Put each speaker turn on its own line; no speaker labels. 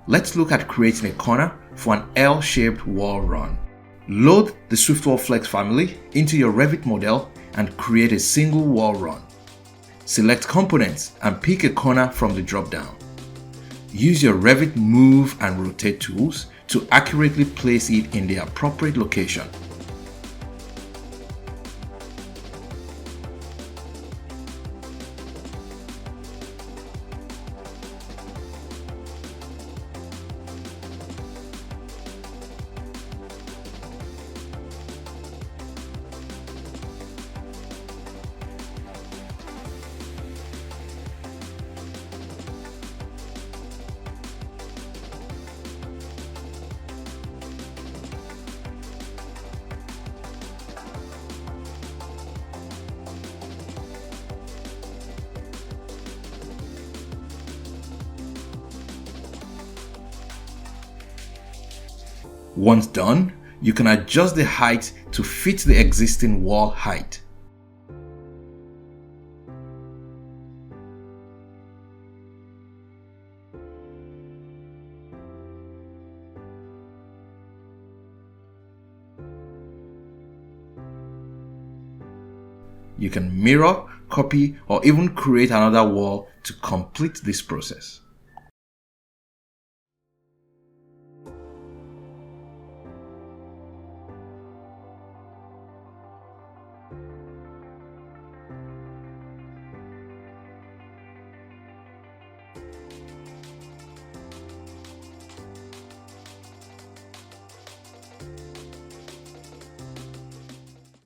Let's look at creating a corner for an L-shaped wall run. Load the SwiftWall Flex family into your Revit model and create a single wall run. Select components and pick a corner from the drop-down. Use your Revit Move and Rotate tools to accurately place it in the appropriate location. Once done, you can adjust the height to fit the existing wall height. You can mirror, copy, or even create another wall to complete this process.